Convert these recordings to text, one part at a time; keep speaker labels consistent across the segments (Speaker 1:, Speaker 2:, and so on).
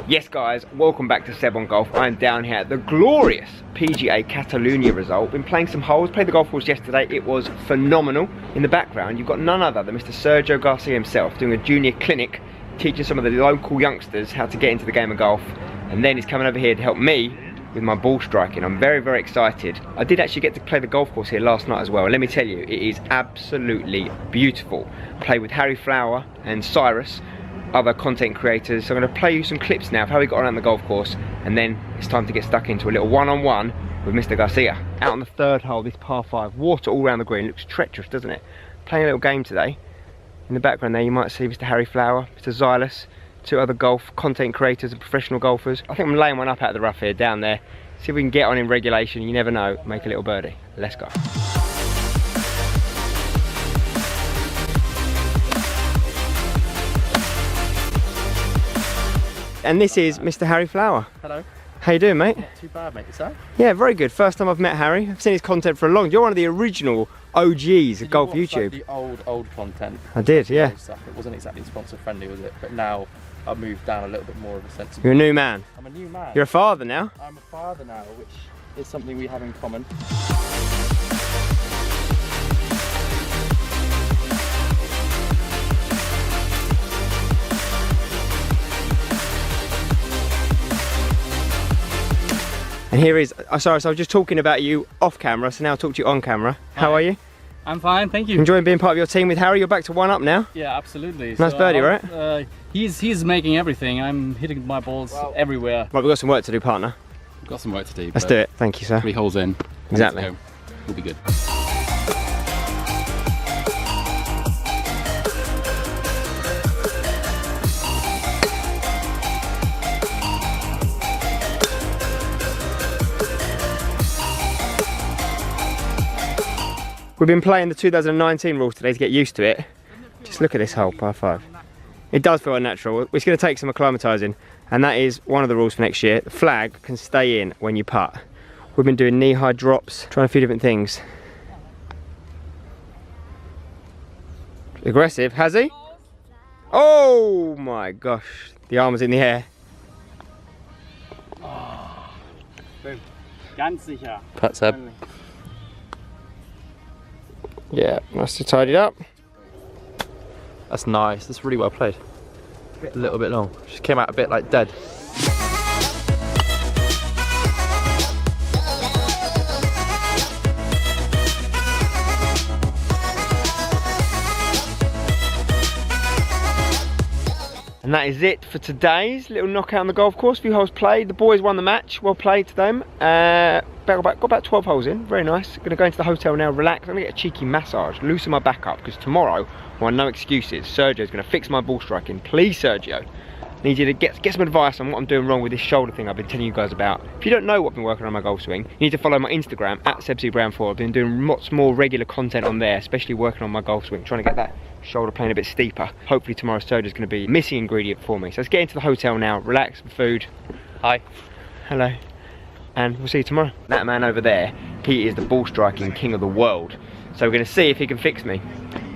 Speaker 1: Yes guys, welcome back to Seb on Golf. I'm down here at the glorious PGA Catalunya result. Been playing some holes, played the golf course yesterday. It was phenomenal. In the background, you've got none other than Mr. Sergio Garcia himself doing a junior clinic, teaching some of the local youngsters how to get into the game of golf. And then he's coming over here to help me with my ball striking. I'm very, very excited. I did actually get to play the golf course here last night as well. And let me tell you, it is absolutely beautiful. Played with Harry and Silas, other content creators. So I'm going to play you some clips now of how we got around the golf course, and then it's time to get stuck into a little one-on-one with Mr. Garcia. Out on the third hole, this par 5, water all around the green. Looks treacherous, doesn't it? Playing a little game today. In the background there you might see Mr. Harry, Mr. Silas, 2 other golf content creators and professional golfers. I think I'm laying one up out of the rough here, down there. See if we can get on in regulation. You never know, make a little birdie. Let's go. And this is Mr. Harry.
Speaker 2: Hello.
Speaker 1: How you doing, mate?
Speaker 2: Not too bad, mate. Yourself?
Speaker 1: Yeah, very good. First time I've met Harry. I've seen his content for a long. You're one of the original OGs of golf YouTube.
Speaker 2: Like the old content.
Speaker 1: I did, yeah.
Speaker 2: It wasn't exactly sponsor friendly, was it? But now I've moved down a little bit more of a sense of.
Speaker 1: You're a new man.
Speaker 2: I'm a new man.
Speaker 1: You're a father now.
Speaker 2: I'm a father now, which is something we have in common.
Speaker 1: And here is, sorry, so I was just talking about you off camera, so now I'll talk to you on camera. How are you?
Speaker 3: I'm fine, thank you.
Speaker 1: Enjoying being part of your team with Harry? You're back to 1 up now?
Speaker 3: Yeah, absolutely.
Speaker 1: Nice birdie, right?
Speaker 3: He's making everything. I'm hitting my balls everywhere.
Speaker 1: Right, we've got some work to do, partner.
Speaker 4: We've got some work to do.
Speaker 1: Let's do it. Thank you, sir.
Speaker 4: 3 holes in.
Speaker 1: Exactly.
Speaker 4: We'll be good.
Speaker 1: We've been playing the 2019 rules today to get used to it. Just look at this hole, par 5. It does feel unnatural. It's going to take some acclimatising, and that is one of the rules for next year. The flag can stay in when you putt. We've been doing knee-high drops, trying a few different things. Aggressive, has he? Oh my gosh, the arm was in the air.
Speaker 3: Ganz sicher.
Speaker 2: Pat Seb.
Speaker 1: Yeah, nice to tidy it up.
Speaker 2: That's nice. That's really well played. A little bit long. Just came out a bit like dead.
Speaker 1: And that is it for today's little knockout on the golf course. Few holes played. The boys won the match. Well played to them. Got about 12 holes in. Very nice. Going to go into the hotel now, relax. I'm going to get a cheeky massage, loosen my back up, because tomorrow, well, no excuses. Sergio's going to fix my ball striking. Please, Sergio. Need you to get some advice on what I'm doing wrong with this shoulder thing I've been telling you guys about. If you don't know what I've been working on my golf swing, you need to follow my Instagram at SebCBrown4. I've been doing much more regular content on there, especially working on my golf swing, trying to get that shoulder playing a bit steeper. Hopefully tomorrow Sergio's going to be a missing ingredient for me. So let's get into the hotel now, relax, some food.
Speaker 2: Hi.
Speaker 1: Hello. And we'll see you tomorrow. That man over there, he is the ball striking king of the world. So we're going to see if he can fix me.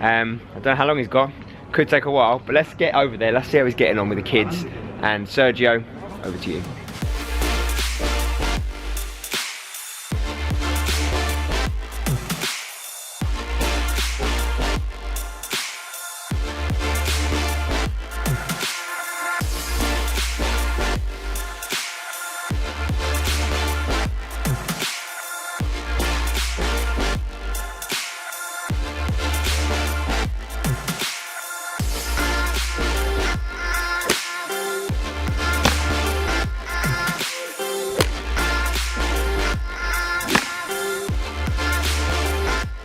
Speaker 1: I don't know how long he's got. Could take a while, but let's get over there. Let's see how he's getting on with the kids. And Sergio, over to you.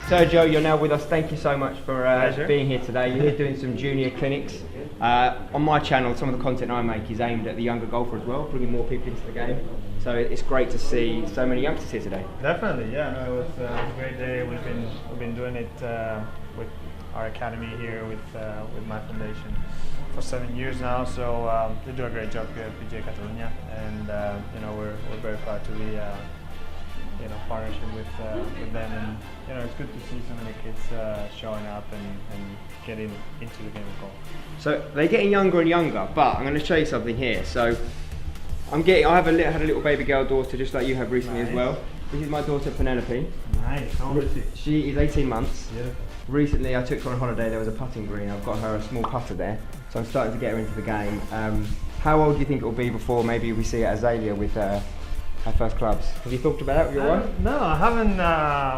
Speaker 1: Sergio, you're now with us. Thank you so much for being here today. You're here doing some junior clinics. On my channel, some of the content I make is aimed at the younger golfer as well, bringing more people into the game. So it's great to see so many youngsters here today.
Speaker 5: Definitely, yeah. No, it was a great day. We've been doing it with our academy here with my foundation for 7 years now. So they do a great job here at PGA Catalunya, and you know, we're very proud to be partnership with them, and you know, it's good to see so many kids showing up and getting into the game of golf.
Speaker 1: So they're getting younger and younger, but I'm going to show you something here. So I had a little baby girl daughter just like you have recently as well. This is my daughter Penelope.
Speaker 5: Nice. How old is she?
Speaker 1: She is 18 months.
Speaker 5: Yeah.
Speaker 1: Recently I took her on holiday, there was a putting green, I've got her a small putter there, so I'm starting to get her into the game. How old do you think it will be before maybe we see Azalea with her first clubs? Have you thought about that with your wife?
Speaker 5: No, I haven't.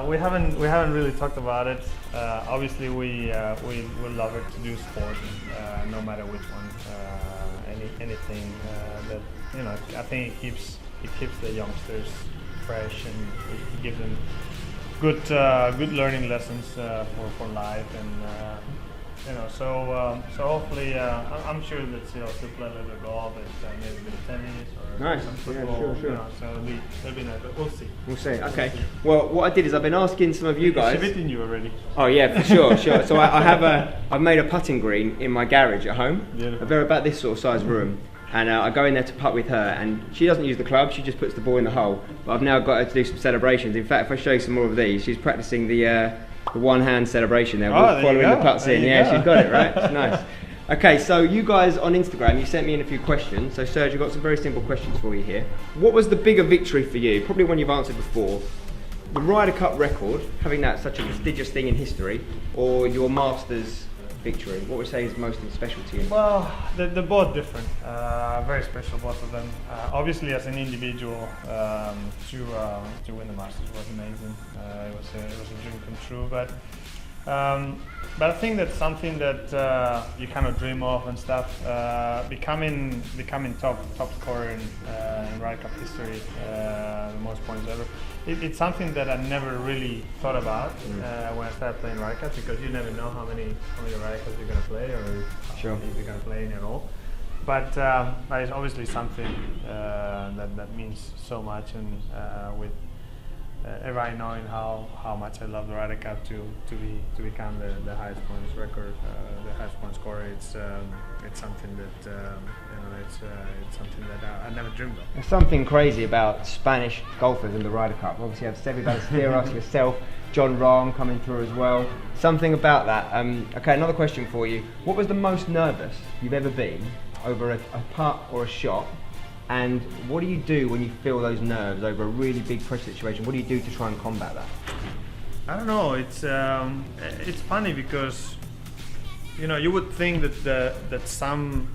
Speaker 5: We haven't really talked about it. Obviously, we would love her to do sport, no matter which one. Anything that I think it keeps the youngsters fresh, and it gives them good learning lessons for life, and so hopefully I'm sure that she'll play a little bit of golf, maybe a bit of tennis or
Speaker 1: nice.
Speaker 5: some football.
Speaker 1: Yeah, sure.
Speaker 5: So it'll be nice, but we'll see.
Speaker 1: We'll see. Okay. Well, what I did is I've been asking some of you guys.
Speaker 5: She's beaten you already.
Speaker 1: Oh yeah, for sure. So I've made a putting green in my garage at home.
Speaker 5: Beautiful.
Speaker 1: They're about this sort of size room. And I go in there to putt with her, and she doesn't use the club, she just puts the ball in the hole. But I've now got her to do some celebrations. In fact, if I show you some more of these, she's practicing the one-hand celebration there, following the putts in. Yeah, she's got it, right? It's nice. Okay, so you guys on Instagram, you sent me in a few questions. So Sergio, I've got some very simple questions for you here. What was the bigger victory for you? Probably one you've answered before. The Ryder Cup record, having that such a prestigious thing in history, or your Masters victory? What would you say is most special to you?
Speaker 5: Well, they're both different. Very special, both of them. Obviously, as an individual, to win the Masters was amazing. It was a dream come true. But I think that's something that you kind of dream of and stuff. Becoming top scorer in Ryder Cup history, the most points ever. It's something that I never really thought about when I started playing Ryder Cup, because you never know how many Ryder Cups you're going to play, or if you're going to play any at all. But it's obviously something that means so much, and with everybody knowing how much I love the Ryder Cup to become the highest points record, the highest point scorer, it's something that it's something that I never dreamed of.
Speaker 1: There's something crazy about Spanish golfers in the Ryder Cup. Obviously, you have Seve Ballesteros, yourself, John Rahm coming through as well. Something about that. Okay, another question for you. What was the most nervous you've ever been over a putt or a shot? And what do you do when you feel those nerves over a really big pressure situation? What do you do to try and combat that?
Speaker 5: I don't know. It's funny because you would think that some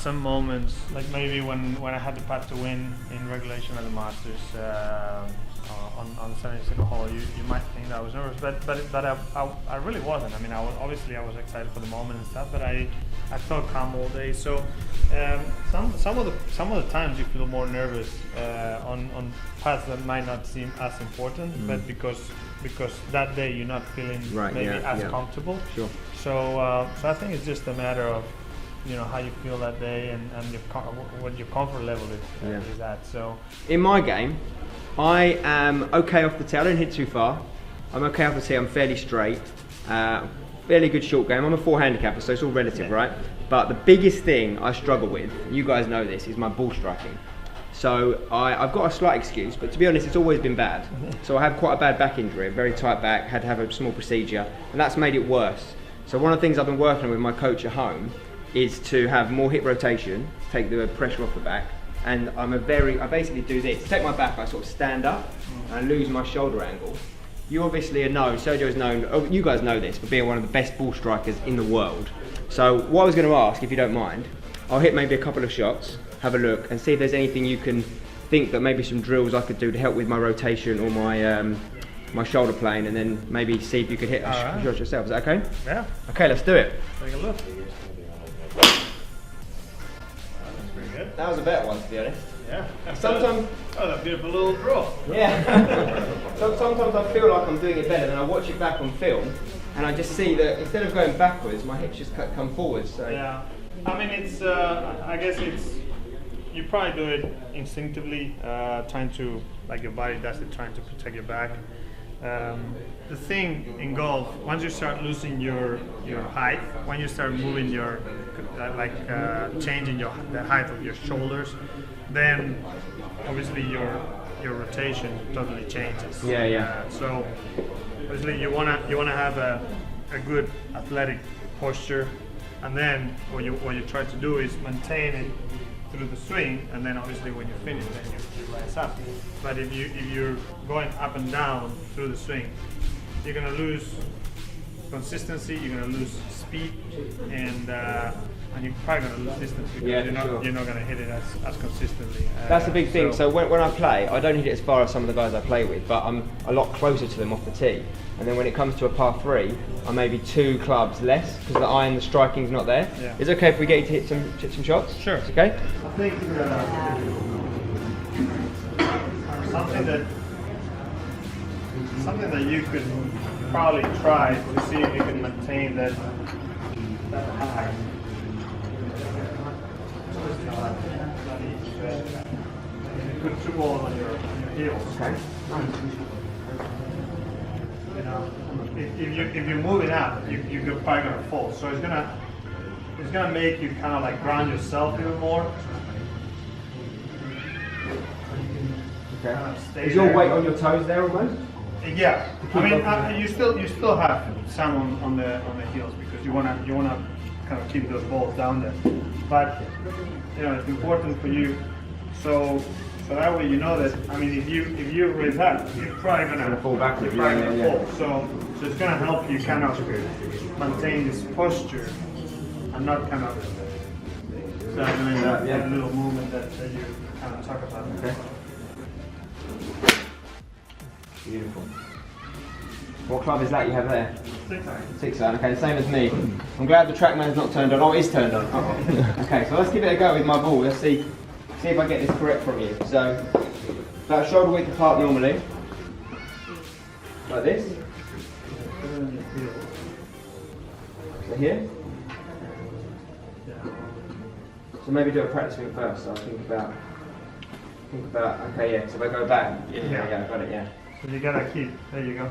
Speaker 5: moments, like maybe when I had the putt to win in regulation at the Masters on the 72nd hole, you might think that I was nervous, but I really wasn't. I mean, I was excited for the moment and stuff, but I felt calm all day. So some of the times you feel more nervous on putts that might not seem as important, but because that day you're not feeling as comfortable.
Speaker 1: Sure.
Speaker 5: So I think it's just a matter of how you feel that day and what your comfort level is at. So
Speaker 1: in my game, I am okay off the tee. I don't hit too far. I'm okay off the tee. I'm fairly straight. Fairly good short game. I'm a 4 handicapper, so it's all relative, right? But the biggest thing I struggle with, you guys know this, is my ball striking. So I've got a slight excuse, but to be honest, it's always been bad. So I have quite a bad back injury, a very tight back, had to have a small procedure, and that's made it worse. So one of the things I've been working on with my coach at home is to have more hip rotation, take the pressure off the back, and I basically do this. Take my back, I sort of stand up, and I lose my shoulder angle. You obviously are known, Sergio's known, you guys know this, for being one of the best ball strikers in the world. So what I was going to ask, if you don't mind, I'll hit maybe a couple of shots, have a look, and see if there's anything you can think that maybe some drills I could do to help with my rotation or my shoulder plane, and then maybe see if you could hit a shot yourself. Is that okay?
Speaker 5: Yeah.
Speaker 1: Okay, let's do it.
Speaker 5: Take a look.
Speaker 1: That was a better one, to be honest.
Speaker 5: Yeah.
Speaker 1: Sometimes.
Speaker 5: Oh, that beautiful little draw.
Speaker 1: Yeah. Sometimes I feel like I'm doing it better, then I watch it back on film, and I just see that instead of going backwards, my hips just come forwards. So.
Speaker 5: Yeah. I mean, it's. I guess it's. You probably do it instinctively, trying to, like your body does it, trying to protect your back. The thing in golf, once you start losing your height, when you start moving your, changing the height of your shoulders, then obviously your rotation totally changes.
Speaker 1: Yeah.
Speaker 5: So obviously you wanna have a good athletic posture, and then what you try to do is maintain it through the swing, and then obviously when you finish, then you rise up. But if you're going up and down through the swing, you're gonna lose consistency, you're gonna lose speed, and you're probably gonna lose distance because you're not gonna hit it as consistently.
Speaker 1: That's the big thing. So when I play, I don't hit it as far as some of the guys I play with, but I'm a lot closer to them off the tee. And then when it comes to a par 3, I'm maybe 2 clubs less because the iron, the striking's not there.
Speaker 5: Yeah.
Speaker 1: Is it okay if we get you to hit some shots?
Speaker 5: Sure.
Speaker 1: It's okay?
Speaker 5: I think something that you could probably try to see if you can maintain that high. You put 2 balls on your heels.
Speaker 1: Okay.
Speaker 5: You know, if you're moving up, you're probably gonna fall. So it's gonna make you kind of like ground yourself even more.
Speaker 1: Okay.
Speaker 5: Kind of stay
Speaker 1: Is your
Speaker 5: there.
Speaker 1: weight on your toes there almost?
Speaker 5: Yeah, I mean, you still have some on the heels because you wanna kind of keep those balls down there. But you know, it's important for you. So that way you know that. I mean, if you raise up, you're probably gonna
Speaker 1: fall backwards.
Speaker 5: You're probably
Speaker 1: Yeah.
Speaker 5: gonna fall. So it's gonna help you kind of maintain this posture and not kind of start doing that little movement that you kind of talk about.
Speaker 1: Okay. Beautiful. What club is that you have there? 6 iron. Okay, same as me. I'm glad the TrackMan's not turned on. Oh, it is turned on. Okay, so let's give it a go with my ball. Let's see if I get this correct from you. So, about shoulder width apart normally. Like this. So here. So maybe do a practice swing first. So I'll think about. Okay, yeah. So if I go back. Yeah, I got it. Yeah.
Speaker 5: So you gotta keep. There you go.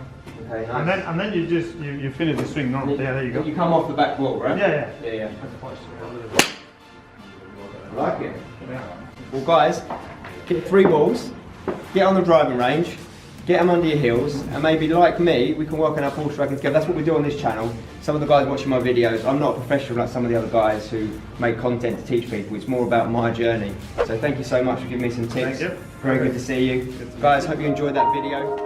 Speaker 1: Okay, nice.
Speaker 5: And then you finish the swing normal. Yeah, there you go.
Speaker 1: You come off the back wall, right?
Speaker 5: Yeah.
Speaker 1: I like it.
Speaker 5: Yeah.
Speaker 1: Well, guys, get 3 balls, get on the driving range, get them under your heels, and maybe like me, we can work on our ball striking together. That's what we do on this channel. Some of the guys watching my videos, I'm not a professional like some of the other guys who make content to teach people. It's more about my journey. So thank you so much for giving me some tips.
Speaker 5: Thank you.
Speaker 1: Very good to see you. Guys, hope you enjoyed that video.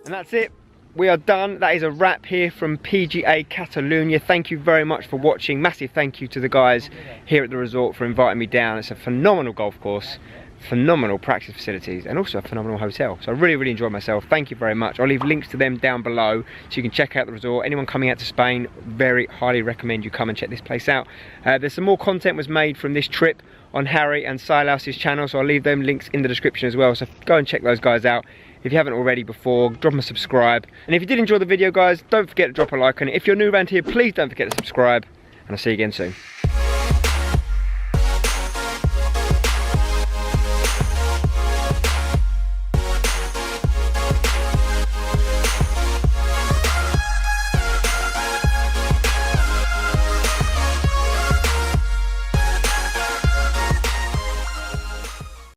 Speaker 1: And that's it. We are done. That is a wrap here from PGA Catalunya. Thank you very much for watching. Massive thank you to the guys here at the resort for inviting me down. It's a phenomenal golf course, phenomenal practice facilities, and also a phenomenal hotel. So I really enjoyed myself. Thank you very much. I'll leave links to them down below so you can check out the resort. Anyone coming out to Spain, very highly recommend you come and check this place out. There's some more content was made from this trip on Harry and Silas' channel, so I'll leave them links in the description as well. So go and check those guys out. If you haven't already before, drop them a subscribe. And if you did enjoy the video, guys, don't forget to drop a like on it. If you're new around here, please don't forget to subscribe. And I'll see you again soon.